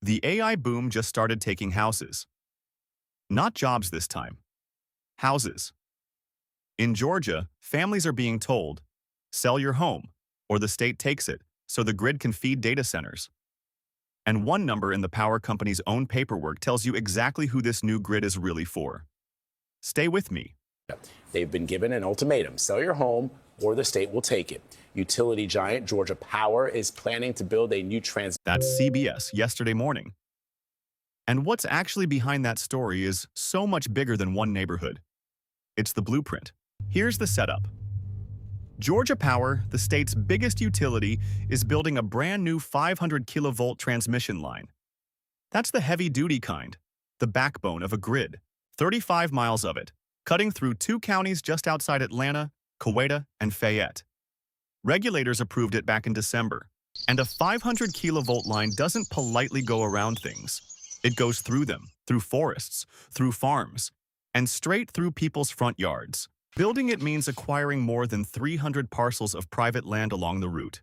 The AI boom just started taking houses. Not jobs this time. Houses. In Georgia, families are being told, sell your home, or the state takes it, so the grid can feed data centers. And one number in the power company's own paperwork tells you exactly who this new grid is really for. Stay with me. They've been given an ultimatum: sell your home or the state will take it. Utility giant Georgia Power is planning to build a new That's CBS yesterday morning. And what's actually behind that story is so much bigger than one neighborhood. It's the blueprint. Here's the setup. Georgia Power, the state's biggest utility, is building a brand new 500 kilovolt transmission line. That's the heavy-duty kind, the backbone of a grid, 35 miles of it, cutting through two counties just outside Atlanta, Coweta, and Fayette. Regulators approved it back in December, and a 500 kilovolt line doesn't politely go around things. It goes through them, through forests, through farms, and straight through people's front yards. Building it means acquiring more than 300 parcels of private land along the route.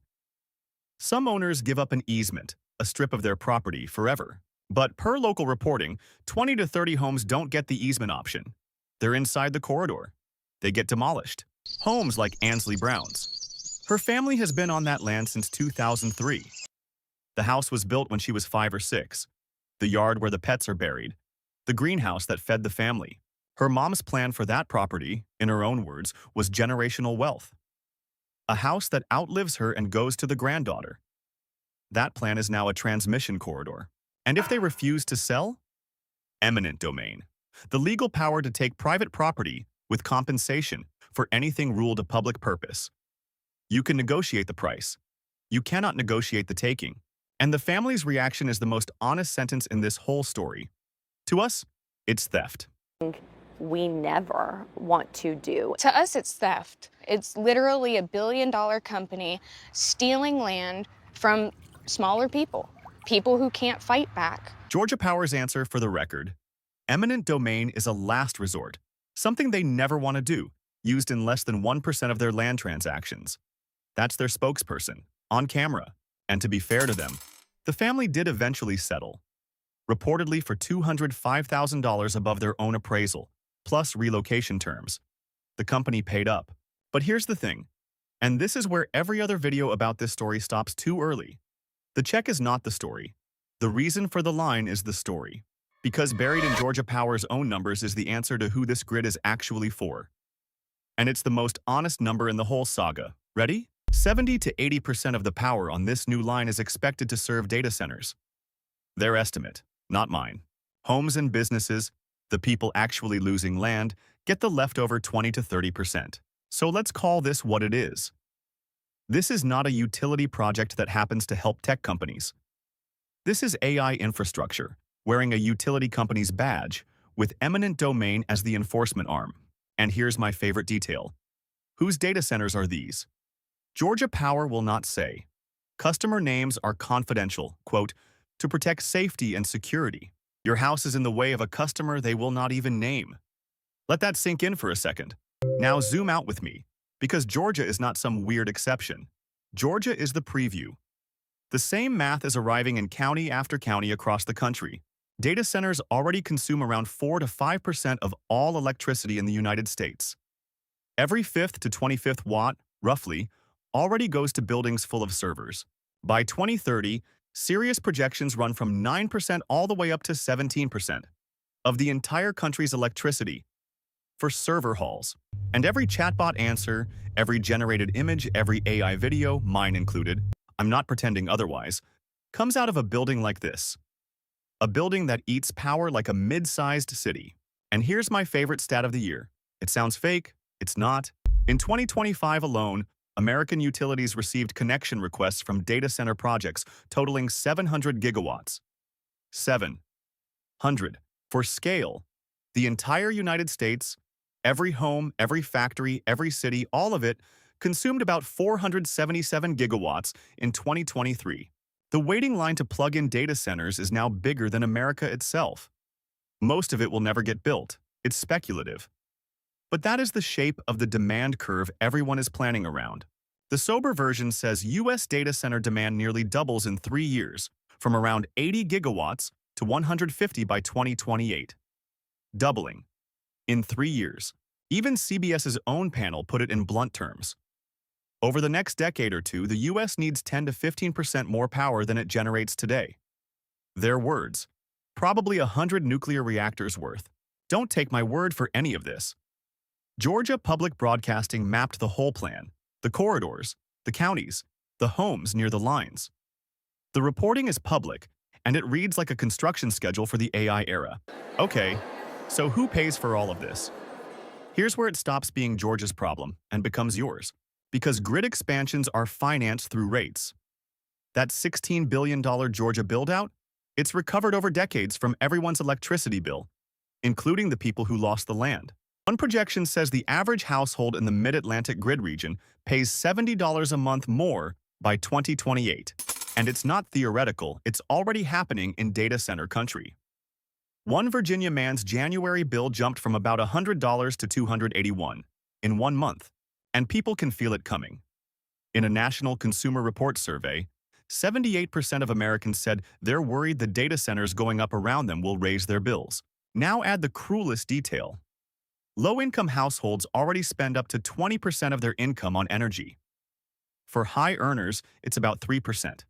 Some owners give up an easement, a strip of their property, forever. But per local reporting, 20 to 30 homes don't get the easement option. They're inside the corridor. They get demolished. Homes like Ansley Brown's. Her family has been on that land since 2003. The house was built when she was 5 or 6. The yard where the pets are buried. The greenhouse that fed the family. Her mom's plan for that property, in her own words, was generational wealth. A house that outlives her and goes to the granddaughter. That plan is now a transmission corridor. And if they refuse to sell? Eminent domain. The legal power to take private property with compensation for anything ruled a public purpose. You can negotiate the price. You cannot negotiate the taking. And the family's reaction is the most honest sentence in this whole story. To us, it's theft. We never want to do. To us, it's theft. It's literally a billion-dollar company stealing land from smaller people, people who can't fight back. Georgia Power's answer, for the record: eminent domain is a last resort, something they never want to do, used in less than 1% of their land transactions. That's their spokesperson, on camera. And to be fair to them, the family did eventually settle, reportedly for $205,000 above their own appraisal, plus relocation terms. The company paid up. But here's the thing, and this is where every other video about this story stops too early. The check is not the story. The reason for the line is the story. Because buried in Georgia Power's own numbers is the answer to who this grid is actually for. And it's the most honest number in the whole saga. Ready? 70 to 80% of the power on this new line is expected to serve data centers. Their estimate, not mine. Homes and businesses, the people actually losing land, get the leftover 20 to 30%. So let's call this what it is. This is not a utility project that happens to help tech companies. This is AI infrastructure, wearing a utility company's badge, with eminent domain as the enforcement arm. And here's my favorite detail. Whose data centers are these? Georgia Power will not say. Customer names are confidential, quote, to protect safety and security. Your house is in the way of a customer they will not even name. Let that sink in for a second. Now zoom out with me, because Georgia is not some weird exception. Georgia is the preview. The same math is arriving in county after county across the country. Data centers already consume around 4 to 5% of all electricity in the United States. Every 5th to 25th watt, roughly, already goes to buildings full of servers. By 2030, serious projections run from 9% all the way up to 17% of the entire country's electricity for server halls. And every chatbot answer, every generated image, every AI video, mine included, I'm not pretending otherwise, comes out of a building like this. A building that eats power like a mid-sized city. And here's my favorite stat of the year. It sounds fake, it's not. In 2025 alone, American utilities received connection requests from data center projects totaling 700 gigawatts. 700. For scale, the entire United States, every home, every factory, every city, all of it, consumed about 477 gigawatts in 2023. The waiting line to plug in data centers is now bigger than America itself. Most of it will never get built. It's speculative. But that is the shape of the demand curve everyone is planning around. The sober version says U.S. data center demand nearly doubles in 3 years, from around 80 gigawatts to 150 by 2028, doubling in 3 years. Even CBS's own panel put it in blunt terms. Over the next decade or two, the US needs 10 to 15% more power than it generates today. Their words, probably 100 nuclear reactors worth. Don't take my word for any of this. Georgia Public Broadcasting mapped the whole plan, the corridors, the counties, the homes near the lines. The reporting is public, and it reads like a construction schedule for the AI era. Okay, so who pays for all of this? Here's where it stops being Georgia's problem and becomes yours, because grid expansions are financed through rates. That $16 billion Georgia build-out, it's recovered over decades from everyone's electricity bill, including the people who lost the land. One projection says the average household in the Mid-Atlantic grid region pays $70 a month more by 2028. And it's not theoretical, it's already happening in data center country. One Virginia man's January bill jumped from about $100 to $281 in 1 month, and people can feel it coming. In a National Consumer Reports survey, 78% of Americans said they're worried the data centers going up around them will raise their bills. Now add the cruelest detail. Low-income households already spend up to 20% of their income on energy. For high earners, it's about 3%.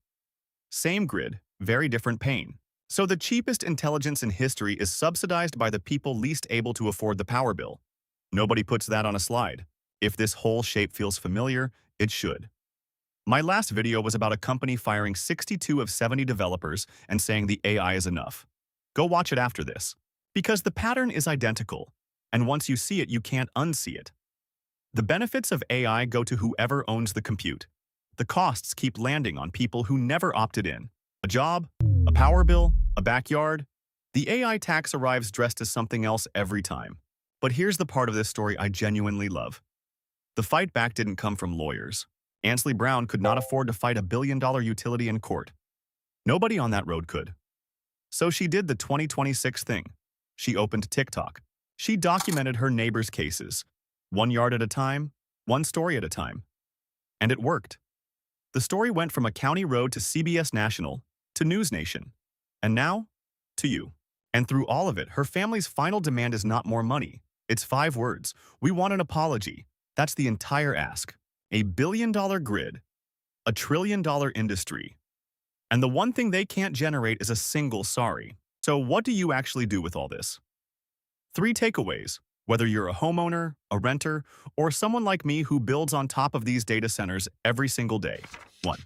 Same grid, very different pain. So the cheapest intelligence in history is subsidized by the people least able to afford the power bill. Nobody puts that on a slide. If this whole shape feels familiar, it should. My last video was about a company firing 62 of 70 developers and saying the AI is enough. Go watch it after this. Because the pattern is identical, and once you see it, you can't unsee it. The benefits of AI go to whoever owns the compute. The costs keep landing on people who never opted in. A job, a power bill, a backyard. The AI tax arrives dressed as something else every time. But here's the part of this story I genuinely love. The fight back didn't come from lawyers. Ansley Brown could not afford to fight a billion-dollar utility in court. Nobody on that road could. So she did the 2026 thing. She opened TikTok. She documented her neighbors' cases, 1 yard at a time, 1 story at a time. And it worked. The story went from a county road to CBS National, to News Nation, and now, to you. And through all of it, her family's final demand is not more money. It's 5 words. We want an apology. That's the entire ask. A billion-dollar grid, a trillion-dollar industry. And the one thing they can't generate is a single sorry. So what do you actually do with all this? 3 takeaways, whether you're a homeowner, a renter, or someone like me who builds on top of these data centers every single day. 1.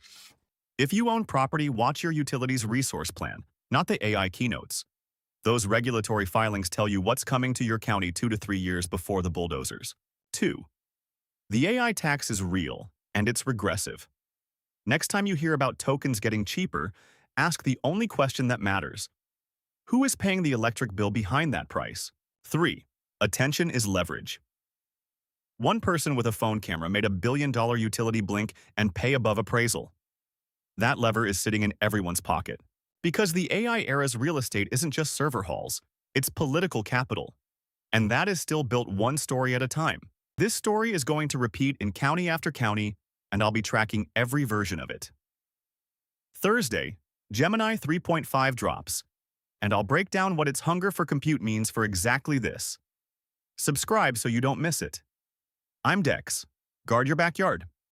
If you own property, watch your utilities resource plan, not the AI keynotes. Those regulatory filings tell you what's coming to your county 2 to 3 years before the bulldozers. 2. The AI tax is real, and it's regressive. Next time you hear about tokens getting cheaper, ask the only question that matters. Who is paying the electric bill behind that price? 3. Attention is leverage. One person with a phone camera made a billion-dollar utility blink and pay above appraisal. That lever is sitting in everyone's pocket. Because the AI era's real estate isn't just server halls, it's political capital. And that is still built 1 story at a time. This story is going to repeat in county after county, and I'll be tracking every version of it. Thursday, Gemini 3.5 drops, and I'll break down what its hunger for compute means for exactly this. Subscribe so you don't miss it. I'm Dex. Guard your backyard.